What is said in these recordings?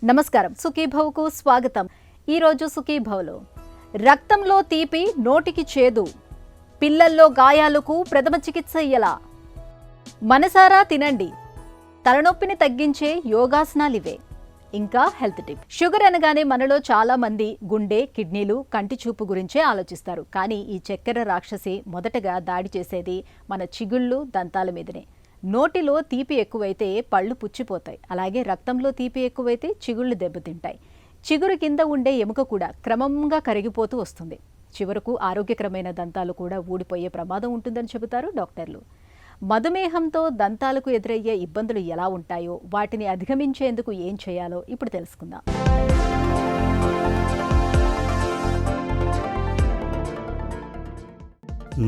నమస్కారం, సుఖీభవకు స్వాగతం. ఈరోజు సుఖీభవలో రక్తంలో తీపి, నోటికి చేదు, పిల్లల్లో గాయాలకు ప్రథమ చికిత్స ఎలా? మనసారా తినండి, తలనొప్పిని తగ్గించే యోగాసనాలివే. ఇంకా హెల్త్ టిప్. షుగర్ అనగానే మనలో చాలా మంది గుండె, కిడ్నీలు, కంటి చూపు గురించే ఆలోచిస్తారు. కానీ ఈ చక్కెర రాక్షసి మొదటగా దాడి చేసేది మన చిగుళ్ళు, దంతాల మీదనే. నోటిలో తీపి ఎక్కువైతే పళ్ళు పుచ్చిపోతాయి. అలాగే రక్తంలో తీపి ఎక్కువైతే చిగుళ్ళు దెబ్బతింటాయి. చిగురు కింద ఉండే ఎముక కూడా క్రమంగా కరిగిపోతూ వస్తుంది. చివరకు ఆరోగ్యకరమైన దంతాలు కూడా ఊడిపోయే ప్రమాదం ఉంటుందని చెబుతారు డాక్టర్లు. మధుమేహంతో దంతాలకు ఎదురయ్యే ఇబ్బందులు ఎలా ఉంటాయో, వాటిని అధిగమించేందుకు ఏం చేయాలో ఇప్పుడు తెలుసుకుందాం.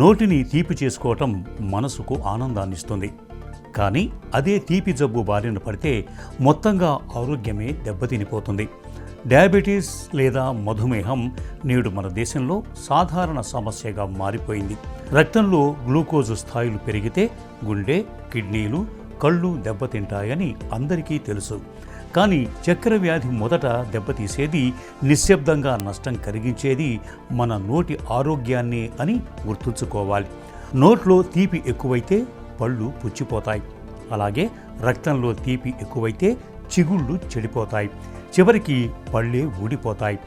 నోటిని తీపి చేసుకోవటం మనసుకు ఆనందాన్నిస్తుంది. కానీ అదే తీపి జబ్బు బారిన పడితే మొత్తంగా ఆరోగ్యమే దెబ్బతినిపోతుంది. డయాబెటీస్ లేదా మధుమేహం నేడు మన దేశంలో సాధారణ సమస్యగా మారిపోయింది. రక్తంలో గ్లూకోజు స్థాయిలు పెరిగితే గుండె, కిడ్నీలు, కళ్ళు దెబ్బతింటాయని అందరికీ తెలుసు. కానీ చక్కెర వ్యాధి మొదట దెబ్బతీసేది, నిశ్శబ్దంగా నష్టం కలిగించేది మన నోటి ఆరోగ్యాన్నే అని గుర్తుంచుకోవాలి. నోట్లో తీపి ఎక్కువైతే పళ్ళు పుచ్చిపోతాయి. అలాగే రక్తంలో తీపి ఎక్కువైతే చిగుళ్ళు చెడిపోతాయి. చివరికి పళ్ళే ఊడిపోతాయి.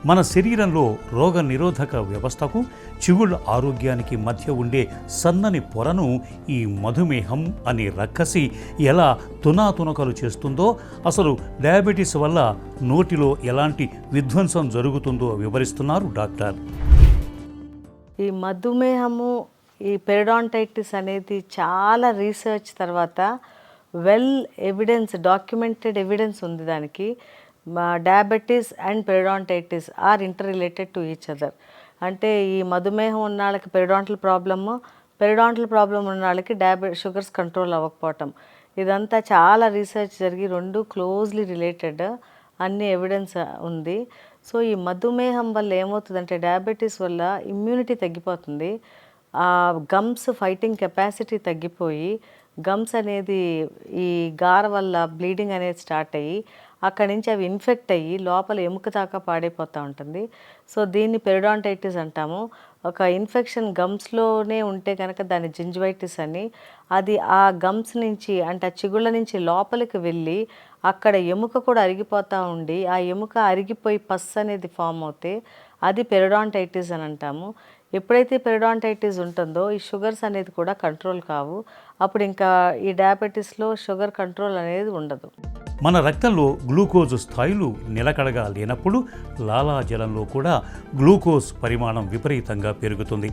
మన శరీరంలో రోగ నిరోధక వ్యవస్థకు, చిగుళ్ళ ఆరోగ్యానికి మధ్య ఉండే సన్నని పొరను ఈ మధుమేహం అనే రక్కసి ఎలా తునాతునకలు చేస్తుందో, అసలు డయాబెటీస్ వల్ల నోటిలో ఎలాంటి విధ్వంసం జరుగుతుందో వివరిస్తున్నారు డాక్టర్. ఈ మధుమేహము, ఈ పెరిడాంటైటిస్ అనేది చాలా రీసెర్చ్ తర్వాత డాక్యుమెంటెడ్ ఎవిడెన్స్ ఉంది. దానికి diabetes and periodontitis are inter related to each other. అంటే ఈ మధుమేహం ఉన్న వాళ్ళకి పెరిడాంటల్ ప్రాబ్లమ్ ఉన్న వాళ్ళకి షుగర్స్ కంట్రోల్ అవ్వకపోవటం, ఇదంతా చాలా రీసెర్చ్ జరిగి రెండు క్లోజ్లీ రిలేటెడ్ అన్ని ఎవిడెన్స్ ఉంది. సో ఈ మధుమేహం వల్ల ఏమవుతుందంటే, డయాబెటీస్ వల్ల ఇమ్యూనిటీ తగ్గిపోతుంది. గమ్స్ ఫైటింగ్ కెపాసిటీ తగ్గిపోయి, గమ్స్ అనేది ఈ గార వల్ల బ్లీడింగ్ అనేది స్టార్ట్ అయ్యి, అక్కడి నుంచి అవి ఇన్ఫెక్ట్ అయ్యి లోపల ఎముక దాకా పాడైపోతూ ఉంటుంది. సో దీన్ని పెరిడాంటైటిస్ అంటాము. ఒక ఇన్ఫెక్షన్ గమ్స్లోనే ఉంటే కనుక దాన్ని జింజివైటిస్ అని. అది ఆ గమ్స్ నుంచి, అంటే ఆ చిగుళ్ళ నుంచి లోపలికి వెళ్ళి అక్కడ ఎముక కూడా అరిగిపోతూ ఉండి, ఆ ఎముక అరిగిపోయి పస్ అనేది ఫామ్ అవుతే అది పెరిడాంటైటిస్ అని అంటాము. ఎప్పుడైతే పెరిడాంటైటిస్ ఉంటుందో ఈ షుగర్స్ అనేది కూడా కంట్రోల్ కావు. అప్పుడు ఇంకా ఈ డయాబెటీస్లో షుగర్ కంట్రోల్ అనేది ఉండదు. మన రక్తంలో గ్లూకోజు స్థాయిలు నిలకడగా లేనప్పుడు లాలాజలంలో కూడా గ్లూకోజ్ పరిమాణం విపరీతంగా పెరుగుతుంది.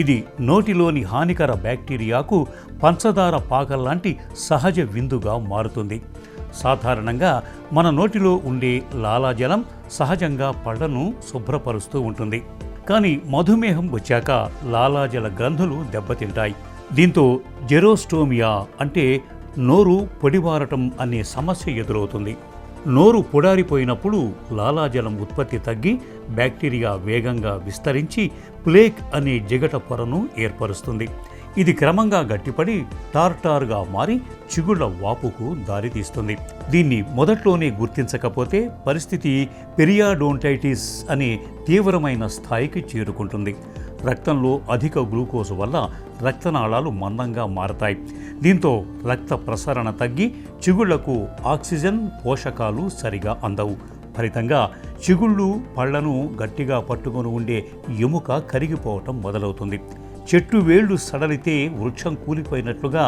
ఇది నోటిలోని హానికర బ్యాక్టీరియాకు పంచదార పాకల్లాంటి సహజ విందుగా మారుతుంది. సాధారణంగా మన నోటిలో ఉండే లాలాజలం సహజంగా పళ్లను శుభ్రపరుస్తూ ఉంటుంది. కానీ మధుమేహం వచ్చాక లాలాజల గ్రంథులు దెబ్బతింటాయి. దీంతో జెరోస్టోమియా అంటే నోరు పొడిబారటం అనే సమస్య ఎదురవుతుంది. నోరు పొడారిపోయినప్పుడు లాలాజలం ఉత్పత్తి తగ్గి బ్యాక్టీరియా వేగంగా విస్తరించి ప్లేక్ అనే జిగట పొరను ఏర్పరుస్తుంది. ఇది క్రమంగా గట్టిపడి టార్టార్గా మారి చిగుళ్ల వాపుకు దారితీస్తుంది. దీన్ని మొదట్లోనే గుర్తించకపోతే పరిస్థితి పెరియాడోంటైటిస్ అనే తీవ్రమైన స్థాయికి చేరుకుంటుంది. రక్తంలో అధిక గ్లూకోజు వల్ల రక్తనాళాలు మందంగా మారతాయి. దీంతో రక్త ప్రసరణ తగ్గి చిగుళ్లకు ఆక్సిజన్, పోషకాలు సరిగా అందవు. ఫలితంగా చిగుళ్ళు, పళ్లను గట్టిగా పట్టుకొని ఉండే ఎముక కరిగిపోవటం మొదలవుతుంది. చెట్టు వేళ్లు సడలితే వృక్షం కూలిపోయినట్లుగా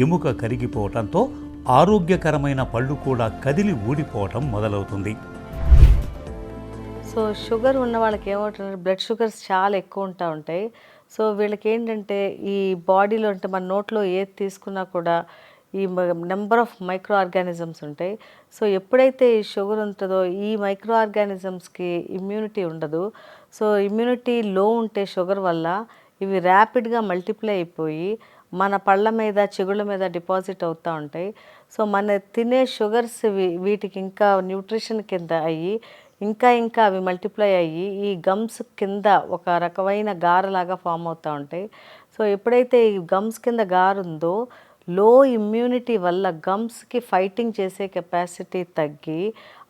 ఎముక కరిగిపోవటంతో ఆరోగ్యకరమైన పళ్ళు కూడా కదిలి ఊడిపోవటం మొదలవుతుంది. సో షుగర్ ఉన్న వాళ్ళకి ఏమవుతుంది, బ్లడ్ షుగర్స్ చాలా ఎక్కువ ఉంటాయి. సో వీళ్ళకి ఏంటంటే, ఈ బాడీలో అంటే మన నోట్లో ఏది తీసుకున్నా కూడా ఈ నెంబర్ ఆఫ్ మైక్రో ఆర్గానిజమ్స్ ఉంటాయి. సో ఎప్పుడైతే ఈ షుగర్ ఉంటుందో ఈ మైక్రో ఆర్గానిజమ్స్కి ఇమ్యూనిటీ ఉండదు. సో ఇమ్యూనిటీ లో ఉంటే షుగర్ వల్ల ఇవి ర్యాపిడ్గా మల్టిప్లై అయిపోయి మన పళ్ళ మీద, చిగుళ్ళ మీద డిపాజిట్ అవుతూ ఉంటాయి. సో మన తినే షుగర్స్ వీటికి ఇంకా న్యూట్రిషన్ కింద అయ్యి ఇంకా అవి మల్టిప్లై అయ్యి ఈ గమ్స్ కింద ఒక రకమైన గారలాగా ఫామ్ అవుతూ ఉంటాయి. సో ఎప్పుడైతే ఈ గమ్స్ కింద గారుందో లో ఇమ్యూనిటీ వల్ల గమ్స్కి ఫైటింగ్ చేసే కెపాసిటీ తగ్గి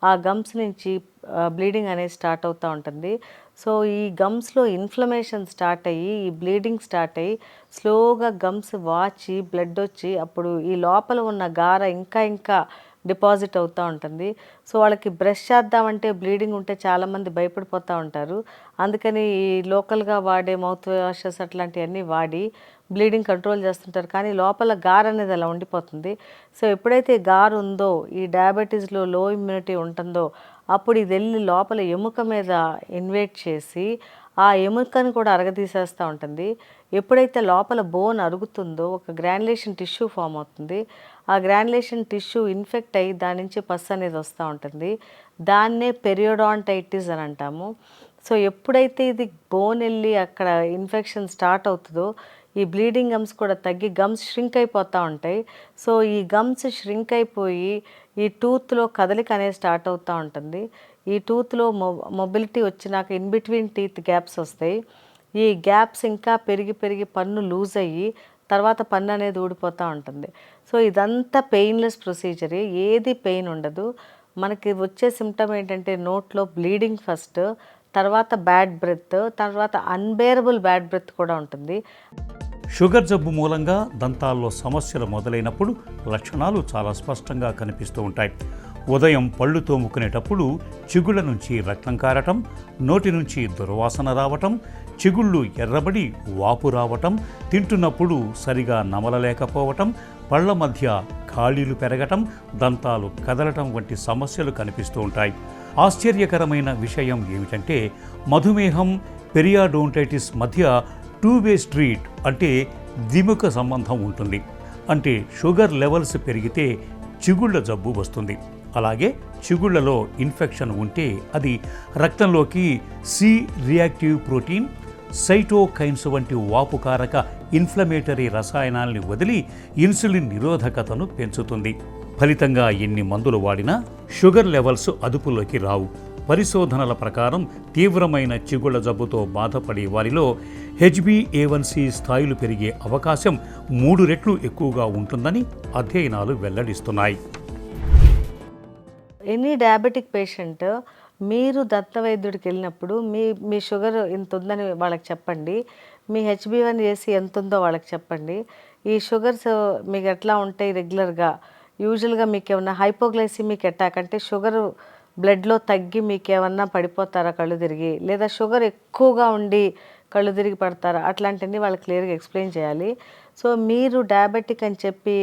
ఆ గమ్స్ నుంచి బ్లీడింగ్ అనేది స్టార్ట్ అవుతూ ఉంటుంది. సో ఈ గమ్స్లో ఇన్ఫ్లమేషన్ స్టార్ట్ అయ్యి ఈ బ్లీడింగ్ స్టార్ట్ అయ్యి స్లోగా గమ్స్ వాచి బ్లడ్ వచ్చి అప్పుడు ఈ లోపల ఉన్న గార ఇంకా డిపాజిట్ అవుతూ ఉంటుంది. సో వాళ్ళకి బ్రష్ చేద్దామంటే బ్లీడింగ్ ఉంటే చాలామంది భయపడిపోతూ ఉంటారు. అందుకని ఈ లోకల్గా వాడే మౌత్ వాషెస్ అట్లాంటివన్నీ వాడి బ్లీడింగ్ కంట్రోల్ చేస్తుంటారు. కానీ లోపల గార్ అనేది అలా ఉండిపోతుంది. సో ఎప్పుడైతే గార్ ఉందో ఈ డయాబెటీస్లో లో ఇమ్యూనిటీ ఉంటుందో అప్పుడు ఇది వెళ్ళి లోపల ఎముక మీద ఇన్వేట్ చేసి ఆ ఎముకను కూడా అరగదీసేస్తూ ఉంటుంది. ఎప్పుడైతే లోపల బోన్ అరుగుతుందో ఒక గ్రాన్యులేషన్ టిష్యూ ఫామ్ అవుతుంది. ఆ గ్రాన్యులేషన్ టిష్యూ ఇన్ఫెక్ట్ అయ్యి దాని నుంచి పస్ అనేది వస్తూ ఉంటుంది. దాన్నే పెరియోడాంటైటిస్ అని అంటాము. సో ఎప్పుడైతే ఇది బోన్ వెళ్ళి అక్కడ ఇన్ఫెక్షన్ స్టార్ట్ అవుతుందో ఈ బ్లీడింగ్ గమ్స్ కూడా తగ్గి గమ్స్ ష్రింక్ అయిపోతూ ఉంటాయి. సో ఈ గమ్స్ ష్రింక్ అయిపోయి ఈ టూత్లో కదలిక అనేది స్టార్ట్ అవుతూ ఉంటుంది. ఈ టూత్లో మొబిలిటీ వచ్చినాక ఇన్ బిట్వీన్ టీత్ గ్యాప్స్ వస్తాయి. ఈ గ్యాప్స్ ఇంకా పెరిగి పన్ను లూజ్ అయ్యి తర్వాత పన్ను అనేది ఊడిపోతూ ఉంటుంది. సో ఇదంతా పెయిన్లెస్ ప్రొసీజరే, ఏది పెయిన్ ఉండదు. మనకి వచ్చే సిమ్టమ్ ఏంటంటే నోట్లో బ్లీడింగ్ ఫస్ట్, తర్వాత బ్యాడ్ బ్రెత్, తర్వాత అన్బేరబుల్ బ్యాడ్ బ్రెత్ కూడా ఉంటుంది. షుగర్ జబ్బు మూలంగా దంతాల్లో సమస్యలు మొదలైనప్పుడు లక్షణాలు చాలా స్పష్టంగా కనిపిస్తూ ఉంటాయి. ఉదయం పళ్ళు తోముకునేటప్పుడు చిగుళ్ళ నుంచి రక్తం కారటం, నోటి నుంచి దుర్వాసన రావటం, చిగుళ్ళు ఎర్రబడి వాపు రావటం, తింటున్నప్పుడు సరిగా నమలలేకపోవటం, పళ్ల మధ్య ఖాళీలు పెరగటం, దంతాలు కదలటం వంటి సమస్యలు కనిపిస్తూ ఉంటాయి. ఆశ్చర్యకరమైన విషయం ఏమిటంటే మధుమేహం, పెరియాడోంటైటిస్ మధ్య టూ-వే స్ట్రీట్ అంటే ద్విముఖ సంబంధం ఉంటుంది. అంటే షుగర్ లెవెల్స్ పెరిగితే చిగుళ్ళ జబ్బు వస్తుంది. అలాగే చిగుళ్లలో ఇన్ఫెక్షన్ ఉంటే అది రక్తంలోకి సి రియాక్టివ్ ప్రోటీన్, సైటోకైన్స్ వంటి వాపుకారక ఇన్ఫ్లమేటరీ రసాయనాల్ని వదిలి ఇన్సులిన్ నిరోధకతను పెంచుతుంది. ఫలితంగా ఎన్ని మందులు వాడినా షుగర్ లెవెల్స్ అదుపులోకి రావు. పరిశోధనల ప్రకారం తీవ్రమైన చిగుళ్ల జబ్బుతో బాధపడే వారిలో HbA1c స్థాయిలు పెరిగే అవకాశం 3 రెట్లు ఎక్కువగా ఉంటుందని అధ్యయనాలు వెల్లడిస్తున్నాయి. ఎనీ డయాబెటిక్ పేషెంట్ మీరు దంతవైద్యుడికి వెళ్ళినప్పుడు మీ షుగర్ ఇంత ఉందని వాళ్ళకి చెప్పండి. మీ HbA1c ఎంత ఉందో వాళ్ళకి చెప్పండి. ఈ షుగర్స్ మీకు ఎట్లా ఉంటాయి రెగ్యులర్గా, యూజువల్గా మీకు ఏమన్నా హైపోగ్లైసిమిక్ అటాక్ అంటే షుగర్ బ్లడ్లో తగ్గి మీకు ఏమన్నా పడిపోతారా కళ్ళు తిరిగి, లేదా షుగర్ ఎక్కువగా ఉండి కళ్ళు తిరిగి పడతారా, అట్లాంటివన్నీ వాళ్ళకి క్లియర్గా ఎక్స్ప్లెయిన్ చేయాలి. సో మీరు డయాబెటిక్ అని చెప్పి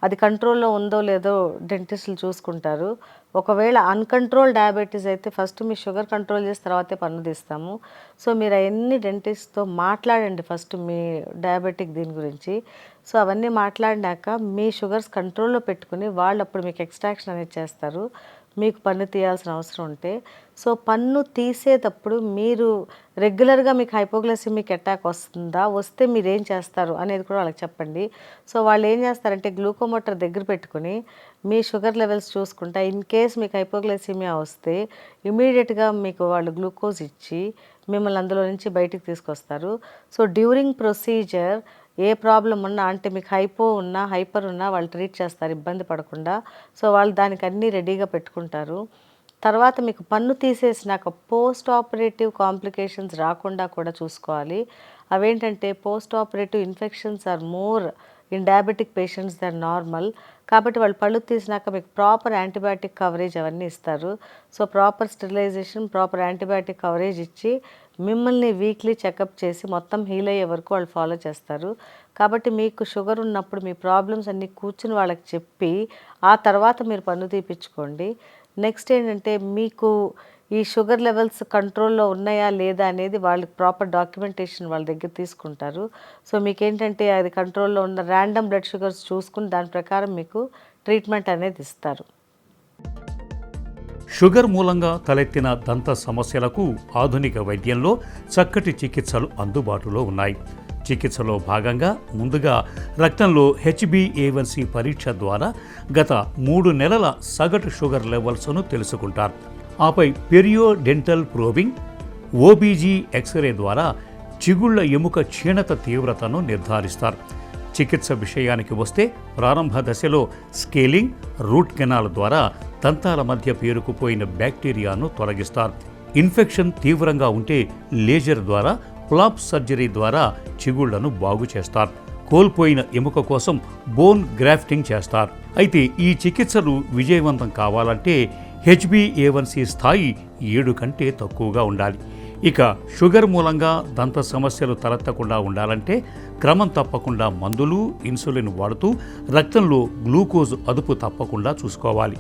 అది కంట్రోల్లో ఉందో లేదో డెంటిస్టులు చూసుకుంటారు. ఒకవేళ అన్కంట్రోల్ డయాబెటీస్ అయితే ఫస్ట్ మీ షుగర్ కంట్రోల్ చేసి తర్వాతే పన్ను తీస్తాము. సో మీరు అవన్నీ డెంటిస్ట్తో మాట్లాడండి ఫస్ట్ మీ డయాబెటిక్ దీని గురించి. సో అవన్నీ మాట్లాడినాక మీ షుగర్స్ కంట్రోల్లో పెట్టుకుని వాళ్ళు అప్పుడు మీకు ఎక్స్ట్రాక్షన్ అనేది చేస్తారు మీకు పన్ను తీయాల్సిన అవసరం ఉంటే. సో పన్ను తీసేటప్పుడు మీరు రెగ్యులర్గా మీకు హైపోగ్లైసిమిక్ అటాక్ వస్తుందా, వస్తే మీరు ఏం చేస్తారు అనేది కూడా వాళ్ళకి చెప్పండి. సో వాళ్ళు ఏం చేస్తారంటే గ్లూకోమీటర్ దగ్గర పెట్టుకుని మీ షుగర్ లెవెల్స్ చూసుకుంటా ఇన్ కేస్ మీకు హైపోగ్లైసిమియా వస్తే ఇమీడియట్గా మీకు వాళ్ళు గ్లూకోజ్ ఇచ్చి మిమ్మల్ని అందులో నుంచి బయటికి తీసుకొస్తారు. సో డ్యూరింగ్ ప్రొసీజర్ ఏ ప్రాబ్లం ఉన్నా అంటే మీకు హైపో ఉన్నా హైపర్ ఉన్నా వాళ్ళు ట్రీట్ చేస్తారు ఇబ్బంది పడకుండా. సో వాళ్ళు దానికి అన్నీ రెడీగా పెట్టుకుంటారు. తర్వాత మీకు పన్ను తీసేసినాక పోస్ట్ ఆపరేటివ్ కాంప్లికేషన్స్ రాకుండా కూడా చూసుకోవాలి. అవేంటంటే post operative infections are more in diabetic patients than normal. కాబట్టి వాళ్ళు పళ్ళు తీసినాక మీకు ప్రాపర్ యాంటీబయాటిక్ కవరేజ్ అవన్నీ ఇస్తారు. So proper sterilisation, proper antibiotic coverage ఇచ్చి మిమ్మల్ని వీక్లీ చెకప్ చేసి మొత్తం హీల్ అయ్యే వరకు వాళ్ళు ఫాలో చేస్తారు. కాబట్టి మీకు షుగర్ ఉన్నప్పుడు మీ ప్రాబ్లమ్స్ అన్నీ కూర్చుని వాళ్ళకి చెప్పి ఆ తర్వాత మీరు పన్ను తీపించుకోండి. నెక్స్ట్ ఏంటంటే మీకు ఈ షుగర్ లెవెల్స్ కంట్రోల్లో ఉన్నాయా లేదా అనేది వాళ్ళకి ప్రాపర్ డాక్యుమెంటేషన్ వాళ్ళ దగ్గర తీసుకుంటారు. సో మీకేంటంటే అది కంట్రోల్లో ఉన్న ర్యాండమ్ బ్లడ్ షుగర్స్ చూసుకుని దాని ప్రకారం మీకు ట్రీట్మెంట్ అనేది ఇస్తారు. షుగర్ మూలంగా తలెత్తిన దంత సమస్యలకు ఆధునిక వైద్యంలో చక్కటి చికిత్సలు అందుబాటులో ఉన్నాయి. చికిత్సలో భాగంగా ముందుగా రక్తంలో HbA1c పరీక్ష ద్వారా గత 3 నెలల సగటు షుగర్ లెవెల్స్ను తెలుసుకుంటారు. ఆపై పెరియోడెంటల్ ప్రోబింగ్, OBG ఎక్స్రే ద్వారా చిగుళ్ల ఎముక క్షీణత తీవ్రతను నిర్ధారిస్తారు. చికిత్స విషయానికి వస్తే ప్రారంభ దశలో స్కేలింగ్, రూట్ కెనాల్ ద్వారా దంతాల మధ్య పేరుకుపోయిన బ్యాక్టీరియాను తొలగిస్తారు. ఇన్ఫెక్షన్ తీవ్రంగా ఉంటే లేజర్ ద్వారా, ఫ్లాప్ సర్జరీ ద్వారా చిగుళ్లను బాగు చేస్తారు. కోల్పోయిన ఎముక కోసం బోన్ గ్రాఫ్టింగ్ చేస్తారు. అయితే ఈ చికిత్సలు విజయవంతం కావాలంటే HbA1c స్థాయి 7 కంటే తక్కువగా ఉండాలి. ఇక షుగర్ మూలంగా దంత సమస్యలు తలెత్తకుండా ఉండాలంటే క్రమం తప్పకుండా మందులు, ఇన్సులిన్ వాడుతూ రక్తంలో గ్లూకోజ్ అదుపు తప్పకుండా చూసుకోవాలి.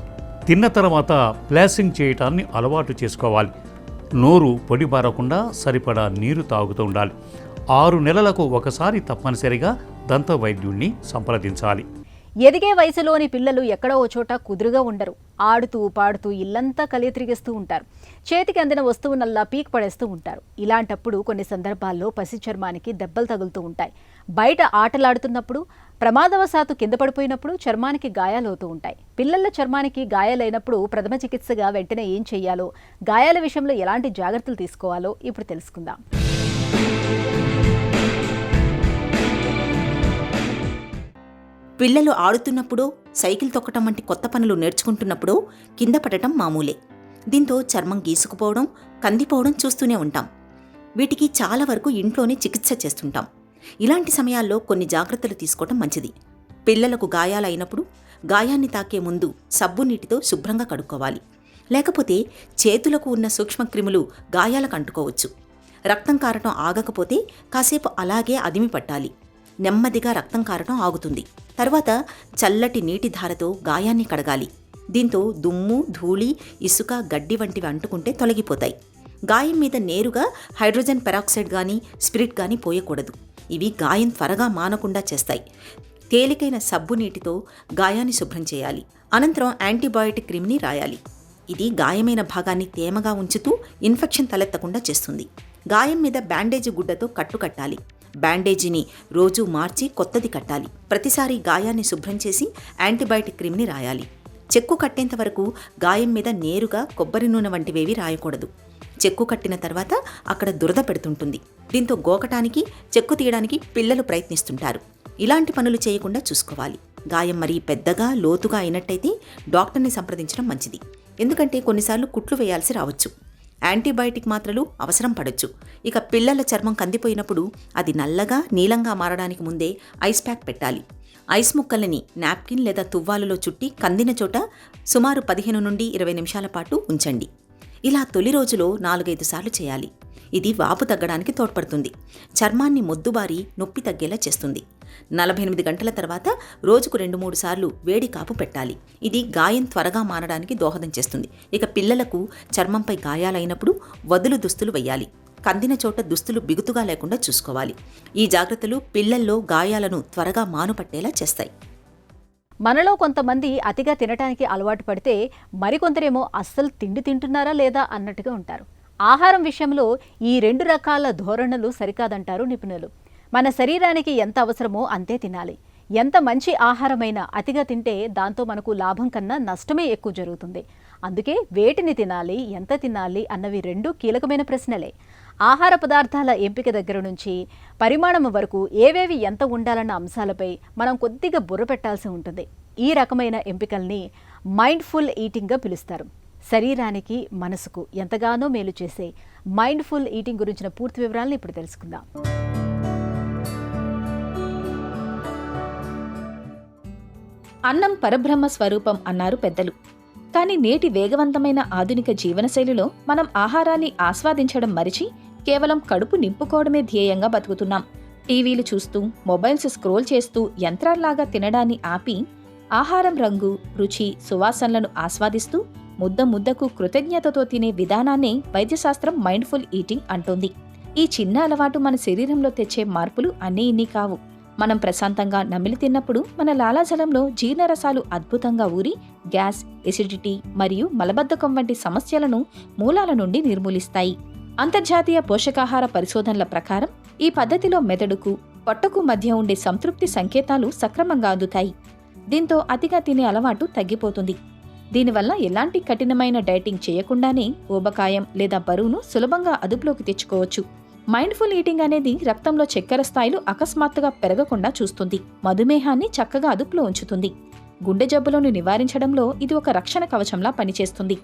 తిన్న తర్వాత ఫ్లాసింగ్ చేయటాన్ని అలవాటు చేసుకోవాలి. నోరు పొడిబారకుండా సరిపడా నీరు తాగుతూ ఉండాలి. 6 నెలలకు ఒకసారి తప్పనిసరిగా దంత వైద్యుణ్ణి సంప్రదించాలి. ఎదిగే వయసులోని పిల్లలు ఎక్కడో ఓ చోట కుదురుగా ఉండరు. ఆడుతూ పాడుతూ ఇల్లంతా కలియతిరిగేస్తూ ఉంటారు. చేతికి అందిన వస్తువునల్లా పీక్ పడేస్తూ ఉంటారు. ఇలాంటప్పుడు కొన్ని సందర్భాల్లో పసి చర్మానికి దెబ్బలు తగులుతూ ఉంటాయి. బయట ఆటలాడుతున్నప్పుడు, ప్రమాదవశాత్తు కింద పడిపోయినప్పుడు చర్మానికి గాయాలవుతూ ఉంటాయి. పిల్లల చర్మానికి గాయాలైనప్పుడు ప్రథమ చికిత్సగా వెంటనే ఏం చేయాలో, గాయాల విషయంలో ఎలాంటి జాగ్రత్తలు తీసుకోవాలో ఇప్పుడు తెలుసుకుందాం. పిల్లలు ఆడుతున్నప్పుడో, సైకిల్ తొక్కటం వంటి కొత్త పనులు నేర్చుకుంటున్నప్పుడో కింద పడటం మామూలే. దీంతో చర్మం గీసుకుపోవడం, కందిపోవడం చూస్తూనే ఉంటాం. వీటికి చాలా వరకు ఇంట్లోనే చికిత్స చేస్తుంటాం. ఇలాంటి సమయాల్లో కొన్ని జాగ్రత్తలు తీసుకోవటం మంచిది. పిల్లలకు గాయాలైనప్పుడు గాయాన్ని తాకే ముందు సబ్బు నీటితో శుభ్రంగా కడుక్కోవాలి. లేకపోతే చేతులకు ఉన్న సూక్ష్మక్రిములు గాయాలకు అంటుకోవచ్చు. రక్తం కారటం ఆగకపోతే కాసేపు అలాగే అదిమి పట్టాలి. నెమ్మదిగా రక్తం కారటం ఆగుతుంది. తర్వాత చల్లటి నీటి ధారతో గాయాన్ని కడగాలి. దీంతో దుమ్ము, ధూళి, ఇసుక, గడ్డి వంటివి అంటుకుంటే తొలగిపోతాయి. గాయం మీద నేరుగా హైడ్రోజన్ పెరాక్సైడ్ కానీ, స్పిరిట్ కానీ పోయకూడదు. ఇవి గాయం త్వరగా మానకుండా చేస్తాయి. తేలికైన సబ్బు నీటితో గాయాన్ని శుభ్రం చేయాలి. అనంతరం యాంటీబయాటిక్ క్రీమ్ని రాయాలి. ఇది గాయమైన భాగాన్ని తేమగా ఉంచుతూ ఇన్ఫెక్షన్ తలెత్తకుండా చేస్తుంది. గాయం మీద బ్యాండేజీ గుడ్డతో కట్టాలి. బ్యాండేజీని రోజూ మార్చి కొత్తది కట్టాలి. ప్రతిసారి గాయాన్ని శుభ్రం చేసి యాంటీబయాటిక్ క్రీమ్ని రాయాలి. చెక్కు కట్టేంత వరకు గాయం మీద నేరుగా కొబ్బరి నూనె వంటివేవి రాయకూడదు. చెక్కు కట్టిన తర్వాత అక్కడ దురద పెడుతుంటుంది. దీంతో గోకటానికి, చెక్కు తీయడానికి పిల్లలు ప్రయత్నిస్తుంటారు. ఇలాంటి పనులు చేయకుండా చూసుకోవాలి. గాయం మరీ పెద్దగా, లోతుగా అయినట్టయితే డాక్టర్ని సంప్రదించడం మంచిది. ఎందుకంటే కొన్నిసార్లు కుట్లు వేయాల్సి రావచ్చు. యాంటీబయాటిక్ మాత్రలు అవసరం పడొచ్చు. ఇక పిల్లల చర్మం కందిపోయినప్పుడు అది నల్లగా, నీలంగా మారడానికి ముందే ఐస్ ప్యాక్ పెట్టాలి. ఐస్ ముక్కలని నాప్కిన్ లేదా తువ్వాలులో చుట్టి కందిన చోట సుమారు 15 నుండి 20 నిమిషాల పాటు ఉంచండి. ఇలా తొలి రోజులో 4-5 సార్లు చేయాలి. ఇది వాపు తగ్గడానికి తోడ్పడుతుంది. చర్మాన్ని మొద్దుబారి నొప్పి తగ్గేలా చేస్తుంది. 48 గంటల తర్వాత రోజుకు 2-3 సార్లు వేడి కాపు పెట్టాలి. ఇది గాయం త్వరగా మారడానికి దోహదం చేస్తుంది. ఇక పిల్లలకు చర్మంపై గాయాలైనప్పుడు వదులు దుస్తులు వెయ్యాలి. కందిన చోట దుస్తులు బిగుతుగా లేకుండా చూసుకోవాలి. ఈ జాగ్రత్తలు పిల్లల్లో గాయాలను త్వరగా మానుపట్టేలా చేస్తాయి. మనలో కొంతమంది అతిగా తినటానికి అలవాటు పడితే మరికొందరేమో అస్సలు తిండి తింటున్నారా లేదా అన్నట్టుగా ఉంటారు. ఆహారం విషయంలో ఈ 2 రకాల ధోరణులు సరికాదంటారు నిపుణులు. మన శరీరానికి ఎంత అవసరమో అంతే తినాలి. ఎంత మంచి ఆహారమైనా అతిగా తింటే దాంతో మనకు లాభం కన్నా నష్టమే ఎక్కువ జరుగుతుంది. అందుకే వేటిని తినాలి, ఎంత తినాలి అన్నవి 2 కీలకమైన ప్రశ్నలే. ఆహార పదార్థాల ఎంపిక దగ్గర నుంచి పరిమాణం వరకు ఏవేవి ఎంత ఉండాలన్న అంశాలపై మనం కొద్దిగా బుర్ర పెట్టాల్సి ఉంటుంది. ఈ రకమైన ఎంపికల్ని మైండ్ఫుల్ ఈటింగ్గా పిలుస్తారు. శరీరానికి, మనసుకు ఎంతగానో మేలు చేసే మైండ్ఫుల్ ఈటింగ్ గురించిన పూర్తి వివరాలను ఇప్పుడు తెలుసుకుందాం. అన్నం పరబ్రహ్మ స్వరూపం అన్నారు పెద్దలు. కానీ నేటి వేగవంతమైన ఆధునిక జీవనశైలిలో మనం ఆహారాన్ని ఆస్వాదించడం మరిచి కేవలం కడుపు నింపుకోవడమే ధ్యేయంగా బతుకుతున్నాం. టీవీలు చూస్తూ, మొబైల్స్ స్క్రోల్ చేస్తూ యంత్రాల్లాగా తినడాన్ని ఆపి ఆహారం రంగు, రుచి, సువాసనలను ఆస్వాదిస్తూ ముద్ద ముద్దకు కృతజ్ఞతతో తినే విధానాన్నే వైద్యశాస్త్రం మైండ్ఫుల్ ఈటింగ్ అంటోంది. ఈ చిన్న అలవాటు మన శరీరంలో తెచ్చే మార్పులు అన్నీ ఇన్ని కావు. మనం ప్రశాంతంగా నమిలి తిన్నప్పుడు మన లాలాజలంలో జీర్ణరసాలు అద్భుతంగా ఊరి గ్యాస్, ఎసిడిటీ మరియు మలబద్ధకం వంటి సమస్యలను మూలాల నుండి నిర్మూలిస్తాయి. అంతర్జాతీయ పోషకాహార పరిశోధనల ప్రకారం ఈ పద్ధతిలో మెదడుకు, పొట్టకు మధ్య ఉండే సంతృప్తి సంకేతాలు సక్రమంగా అందుతాయి. దీంతో అతిగా తినే అలవాటు తగ్గిపోతుంది. దీనివల్ల ఎలాంటి కఠినమైన డైటింగ్ చేయకుండానే ఊబకాయం లేదా బరువును సులభంగా అదుపులోకి తెచ్చుకోవచ్చు. మైండ్ఫుల్ ఈటింగ్ అనేది రక్తంలో చక్కెర స్థాయిలు అకస్మాత్తుగా పెరగకుండా చూస్తుంది, మధుమేహాన్ని చక్కగా అదుపులో ఉంచుతుంది. గుండె జబ్బులను నివారించడంలో ఇది ఒక రక్షణ కవచంలా పనిచేస్తుంది.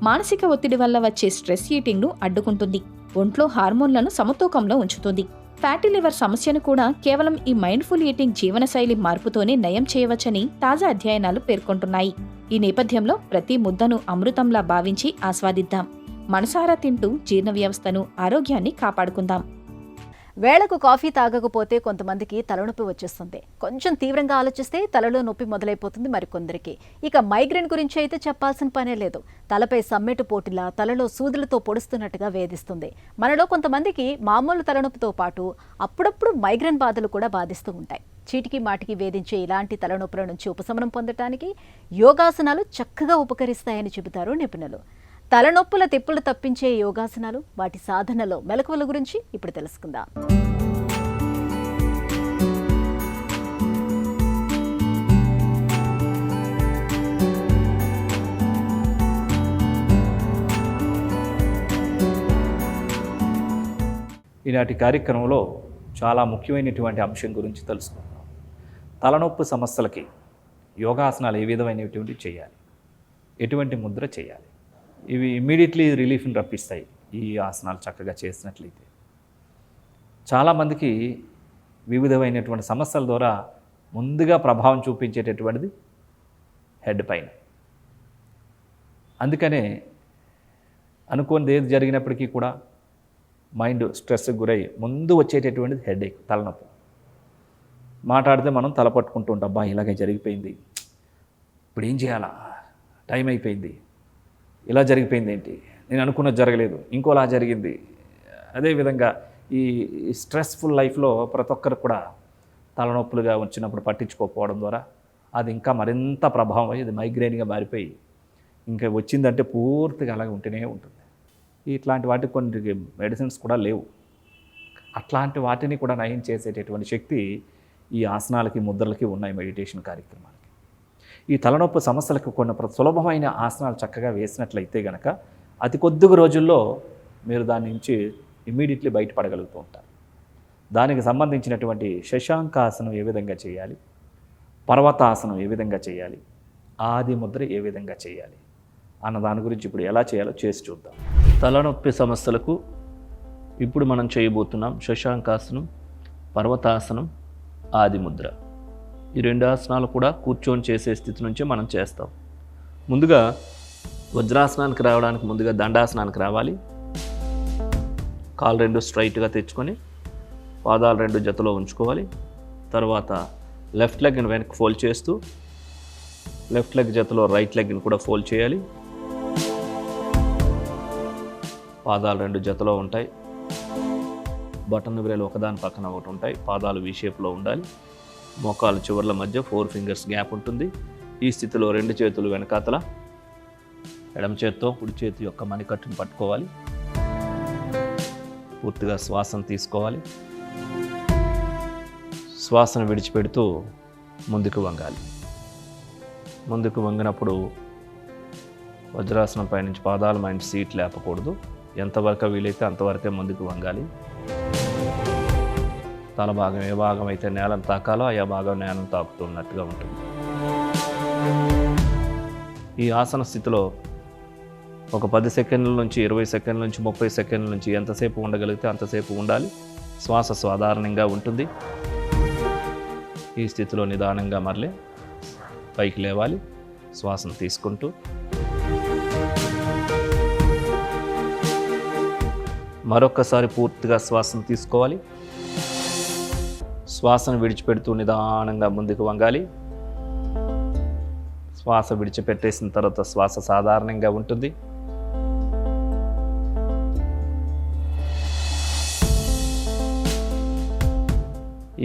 మానసిక ఒత్తిడి వల్ల వచ్చే స్ట్రెస్ ఈటింగ్ను అడ్డుకుంటుంది. ఒంట్లో హార్మోన్లను సమతూకంలో ఉంచుతుంది. ఫ్యాటీ లివర్ సమస్యను కూడా కేవలం ఈ మైండ్ఫుల్ ఈటింగ్ జీవనశైలి మార్పుతోనే నయం చేయవచ్చని తాజా అధ్యయనాలు పేర్కొంటున్నాయి. ఈ నేపథ్యంలో ప్రతి ముద్దను అమృతంలా భావించి ఆస్వాదిద్దాం. మనసారా తింటూ జీర్ణ వ్యవస్థను, ఆరోగ్యాన్ని కాపాడుకుందాం. వేళకు కాఫీ తాగకపోతే కొంతమందికి తలనొప్పి వచ్చేస్తుంది. కొంచెం తీవ్రంగా ఆలోచిస్తే తలలో నొప్పి మొదలైపోతుంది మరికొందరికి. ఇక మైగ్రేన్ గురించి అయితే చెప్పాల్సిన పనే లేదు. తలపై సమ్మెటు పోటీలా తలలో సూదులతో పొడుస్తున్నట్టుగా వేధిస్తుంది. మనలో కొంతమందికి మామూలు తలనొప్పితో పాటు అప్పుడప్పుడు మైగ్రేన్ బాధలు కూడా బాధిస్తూ ఉంటాయి. చీటికి మాటికి వేధించే ఇలాంటి తలనొప్పుల నుంచి ఉపశమనం పొందటానికి యోగాసనాలు చక్కగా ఉపకరిస్తాయని చెబుతారు నిపుణులు. తలనొప్పుల తిప్పులు తప్పించే యోగాసనాలు, వాటి సాధనలో మెలకువల గురించి ఇప్పుడు తెలుసుకుందాం. ఈనాటి కార్యక్రమంలో చాలా ముఖ్యమైనటువంటి అంశం గురించి తెలుసుకుందాం. తలనొప్పి సమస్యలకి యోగాసనాలు ఏ విధమైనటువంటి చేయాలి, ఎటువంటి ముద్ర చేయాలి, ఇవి ఇమ్మీడియట్లీ రిలీఫ్ని రప్పిస్తాయి ఈ ఆసనాలు చక్కగా చేసినట్లయితే. చాలామందికి వివిధమైనటువంటి సమస్యల ద్వారా ముందుగా ప్రభావం చూపించేటటువంటిది హెడ్ పైన. అందుకనే అనుకోనిది ఏది జరిగినప్పటికీ కూడా మైండ్ స్ట్రెస్కి గురై ముందు వచ్చేటటువంటిది హెడేక్, తలనొప్పి. మాట్లాడితే మనం తల పట్టుకుంటూ ఉంటాం, అబ్బా ఇలాగే జరిగిపోయింది, ఇప్పుడు ఏం చేయాలా, టైం అయిపోయింది, ఇలా జరిగిపోయింది ఏంటి, నేను అనుకున్నది జరగలేదు, ఇంకోలా జరిగింది. అదేవిధంగా ఈ స్ట్రెస్ఫుల్ లైఫ్లో ప్రతి ఒక్కరు కూడా తలనొప్పులుగా వచ్చినప్పుడు పట్టించుకోకపోవడం ద్వారా అది ఇంకా మరింత ప్రభావం అయ్యి ఇది మైగ్రేన్గా మారిపోయి ఇంకా వచ్చిందంటే పూర్తిగా అలాగే ఉంటూనే ఉంటుంది. ఇట్లాంటి వాటికి కొన్ని మెడిసిన్స్ కూడా లేవు. అట్లాంటి వాటిని కూడా నయం చేసేటటువంటి శక్తి ఈ ఆసనాలకి, ముద్రలకి ఉన్నాయి మెడిటేషన్ కార్యక్రమాలకి. ఈ తలనొప్పి సమస్యలకు కొన్ని సులభమైన ఆసనాలు చక్కగా వేసినట్లయితే కనుక అతి కొద్ది రోజుల్లో మీరు దాని నుంచి ఇమ్మీడియట్లీ బయటపడగలుగుతూ ఉంటారు. దానికి సంబంధించినటువంటి శశాంకాసనం ఏ విధంగా చేయాలి, పర్వతాసనం ఏ విధంగా చేయాలి, ఆది ముద్ర ఏ విధంగా చేయాలి అన్న దాని గురించి ఇప్పుడు ఎలా చేయాలో చేసి చూద్దాం. తలనొప్పి సమస్యలకు ఇప్పుడు మనం చేయబోతున్నాం శశాంకాసనం, పర్వతాసనం, ఆది ముద్ర. ఈ రెండు ఆసనాలు కూడా కూర్చొని చేసే స్థితి నుంచి మనం చేస్తాం. ముందుగా వజ్రాసనానికి రావడానికి ముందుగా దండాసనానికి రావాలి. కాలు రెండు స్ట్రైట్గా తెచ్చుకొని పాదాలు రెండు జతలో ఉంచుకోవాలి. తర్వాత లెఫ్ట్ లెగ్ని వెనక్కి ఫోల్డ్ చేస్తూ లెఫ్ట్ లెగ్ జతలో రైట్ లెగ్ని కూడా ఫోల్డ్ చేయాలి. పాదాలు రెండు జతలో ఉంటాయి. బటన్ బ్రేలు ఒకదాని పక్కన ఒకటి ఉంటాయి. పాదాలు వీ షేప్లో ఉండాలి. మోకాలు చివర్ల మధ్య 4 ఫింగర్స్ గ్యాప్ ఉంటుంది. ఈ స్థితిలో రెండు చేతులు వెనకాతల, ఎడమ చేత్తో కుడి చేతి యొక్క మణికట్టును పట్టుకోవాలి. పూర్తిగా శ్వాసను తీసుకోవాలి. శ్వాసను విడిచిపెడుతూ ముందుకు వంగాలి. ముందుకు వంగినప్పుడు వజ్రాసనం పైనుంచి పాదాల మైండ్ సీట్ లేపకూడదు. ఎంతవరకు వీలైతే అంతవరకే ముందుకు వంగాలి. తల భాగం ఏ భాగం అయితే నేలను తాకాలో ఆ భాగం నేలను తాకుతున్నట్టుగా ఉంటుంది. ఈ ఆసన స్థితిలో ఒక 10 సెకండ్ల నుంచి 20 సెకండ్ల నుంచి 30 సెకండ్ల నుంచి ఎంతసేపు ఉండగలిగితే అంతసేపు ఉండాలి. శ్వాస సాధారణంగా ఉంటుంది. ఈ స్థితిలో నిదానంగా మరలే పైకి లేవాలి. శ్వాసను తీసుకుంటూ మరొక్కసారి పూర్తిగా శ్వాసను తీసుకోవాలి. శ్వాసను విడిచిపెడుతూ నిదానంగా ముందుకు వంగాలి. శ్వాస విడిచిపెట్టేసిన తర్వాత శ్వాస సాధారణంగా ఉంటుంది.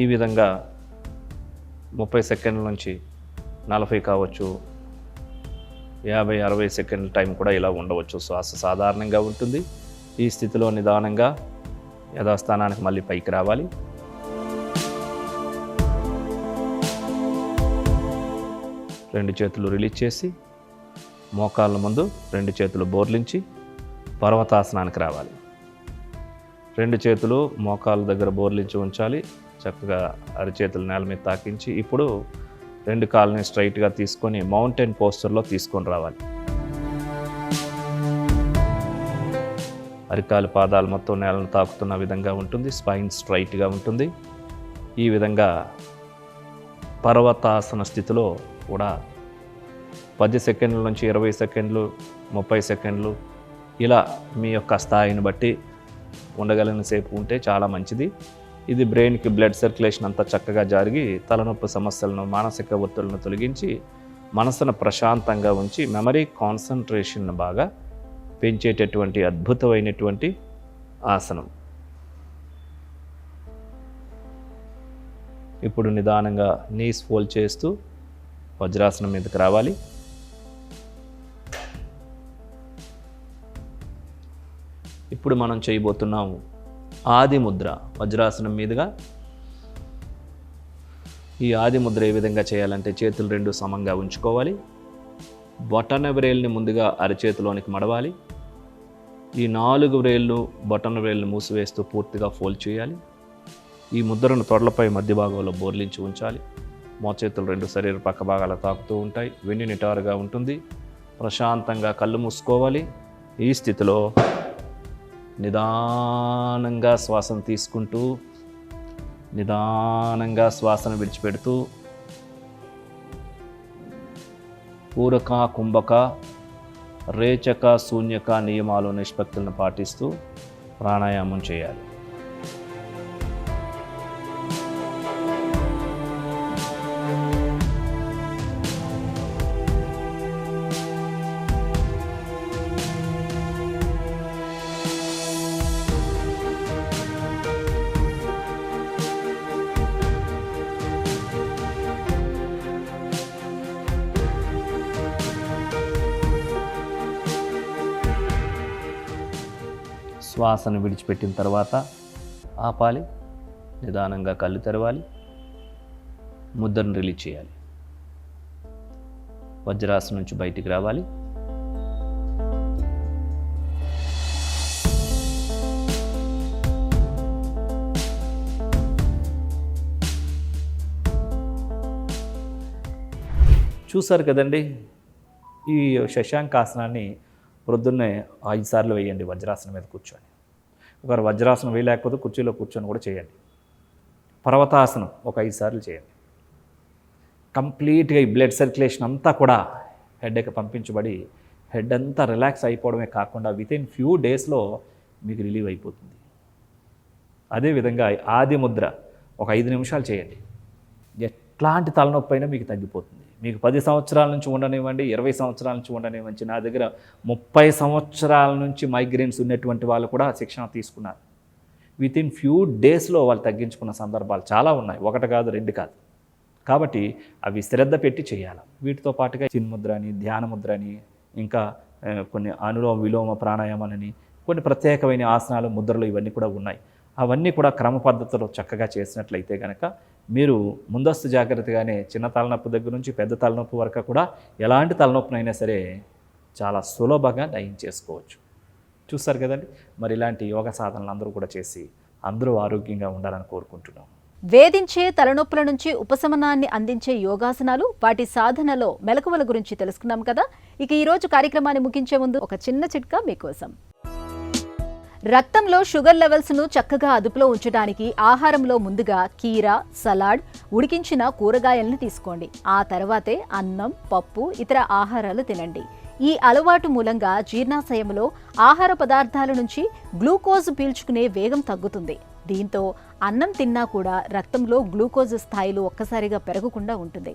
ఈ విధంగా 30 సెకండ్ల నుంచి 40 కావచ్చు, 50-60 సెకండ్ల టైం కూడా ఇలా ఉండవచ్చు. శ్వాస సాధారణంగా ఉంటుంది. ఈ స్థితిలో నిదానంగా యథాస్థానానికి మళ్ళీ పైకి రావాలి. రెండు చేతులు రిలీజ్ చేసి మోకాళ్ళ ముందు రెండు చేతులు బోర్లించి పర్వతాసనానికి రావాలి. రెండు చేతులు మోకాళ్ళ దగ్గర బోర్లించి ఉంచాలి. చక్కగా అరిచేతులు నేల మీద తాకించి ఇప్పుడు 2 కాళ్ళని స్ట్రైట్గా తీసుకొని మౌంటైన్ పోస్చర్లో తీసుకొని రావాలి. అరికాలు పాదాలు మొత్తం నేలను తాకుతున్న విధంగా ఉంటుంది. స్పైన్ స్ట్రైట్గా ఉంటుంది. ఈ విధంగా పర్వతాసన స్థితిలో కూడా 10 సెకండ్ల నుంచి 20 సెకండ్లు, 30 సెకండ్లు ఇలా మీ యొక్క స్థాయిని బట్టి ఉండగలిగిన సేపు ఉంటే చాలా మంచిది. ఇది బ్రెయిన్కి బ్లడ్ సర్క్యులేషన్ అంతా చక్కగా జరిగి తలనొప్పి సమస్యలను, మానసిక ఒత్తిళ్లను తొలగించి మనసును ప్రశాంతంగా ఉంచి మెమరీ కాన్సన్ట్రేషన్ బాగా పెంచేటటువంటి అద్భుతమైనటువంటి ఆసనం. ఇప్పుడు నిదానంగా నీస్ ఫోల్డ్ చేస్తూ వజ్రాసనం మీదకి రావాలి. ఇప్పుడు మనం చేయబోతున్నాము ఆది ముద్ర. వజ్రాసనం మీదుగా ఈ ఆది ముద్ర ఏ విధంగా చేయాలంటే చేతులు 2 సమంగా ఉంచుకోవాలి. బొటన వ్రేల్ని ముందుగా అరచేతిలోనికి మడవాలి. ఈ 4 వ్రేళ్ళు బొటన వ్రేళ్ళని మూసివేస్తూ పూర్తిగా ఫోల్డ్ చేయాలి. ఈ ముద్రను తొడలపై మధ్య భాగంలో బోర్లించి ఉంచాలి. మోచేతులు 2 శరీర పక్క భాగాలు తాకుతూ ఉంటాయి. వెన్ను నిటారుగా ఉంటుంది. ప్రశాంతంగా కళ్ళు మూసుకోవాలి. ఈ స్థితిలో నిదానంగా శ్వాసను తీసుకుంటూ నిదానంగా శ్వాసను విడిచిపెడుతూ పూరక, కుంభక, రేచక, శూన్యక నియమాలు, నిష్పత్తులను పాటిస్తూ ప్రాణాయామం చేయాలి. శ్వాసను విడిచిపెట్టిన తర్వాత ఆపాలి. నిదానంగా కళ్ళు తెరవాలి. ముద్రను రిలీజ్ చేయాలి. వజ్రాసనం నుంచి బయటికి రావాలి. చూసారు కదండి, ఈ శశాంకాసనాన్ని ప్రొద్దున్నే 5 సార్లు వేయండి. వజ్రాసనం మీద కూర్చొని, ఒకరు వజ్రాసనం వేయలేకపోతే కుర్చీలో కూర్చొని కూడా చేయండి. పర్వతాసనం ఒక 5 సార్లు చేయండి. కంప్లీట్గా ఈ బ్లడ్ సర్క్యులేషన్ అంతా కూడా హెడ్కి పంపించబడి హెడ్ అంతా రిలాక్స్ అయిపోవడమే కాకుండా వితిన్ ఫ్యూ డేస్లో మీకు రిలీవ్ అయిపోతుంది. అదేవిధంగా ఆది ముద్ర ఒక 5 నిమిషాలు చేయండి. ఎట్లాంటి తలనొప్పి అయినా మీకు తగ్గిపోతుంది. మీకు 10 సంవత్సరాల నుంచి ఉండనివ్వండి, 20 సంవత్సరాల నుంచి ఉండనివ్వండి. నా దగ్గర 30 సంవత్సరాల నుంచి మైగ్రేన్స్ ఉన్నటువంటి వాళ్ళు కూడా శిక్షణ తీసుకున్నారు. వితిన్ ఫ్యూ డేస్లో వాళ్ళు తగ్గించుకున్న సందర్భాలు చాలా ఉన్నాయి. 1 కాదు, 2 కాదు. కాబట్టి అవి శ్రద్ధ పెట్టి చేయాలి. వీటితో పాటుగా చిన్ముద్ర అని, ధ్యాన ముద్ర అని, ఇంకా కొన్ని అనులోమ విలోమ ప్రాణాయామాలని, కొన్ని ప్రత్యేకమైన ఆసనాలు, ముద్రలు ఇవన్నీ కూడా ఉన్నాయి. అవన్నీ కూడా క్రమ పద్ధతిలో చక్కగా చేసినట్లయితే కనుక మీరు ముందస్తు జాగ్రత్తగానే చిన్న తలనొప్పి దగ్గర నుంచి పెద్ద తలనొప్పి వరకు కూడా ఎలాంటి తలనొప్పినైనా సరే చాలా సులభంగా నయం చేసుకోవచ్చు. చూస్తారు కదండి, మరి ఇలాంటి యోగ సాధనలు అందరూ కూడా చేసి అందరూ ఆరోగ్యంగా ఉండాలని కోరుకుంటున్నాం. వేధించే తలనొప్పుల నుంచి ఉపశమనాన్ని అందించే యోగాసనాలు, వాటి సాధనలో మెలకువల గురించి తెలుసుకున్నాం కదా. ఇక ఈరోజు కార్యక్రమాన్ని ముగించే ముందు ఒక చిన్న చిట్కా మీకోసం. రక్తంలో షుగర్ లెవెల్స్ను చక్కగా అదుపులో ఉంచడానికి ఆహారంలో ముందుగా కీర, సలాడ్, ఉడికించిన కూరగాయలను తీసుకోండి. ఆ తర్వాతే అన్నం, పప్పు, ఇతర ఆహారాలు తినండి. ఈ అలవాటు మూలంగా జీర్ణాశయంలో ఆహార పదార్థాల నుంచి గ్లూకోజ్ పీల్చుకునే వేగం తగ్గుతుంది. దీంతో అన్నం తిన్నా కూడా రక్తంలో గ్లూకోజ్ స్థాయిలు ఒక్కసారిగా పెరగకుండా ఉంటుంది.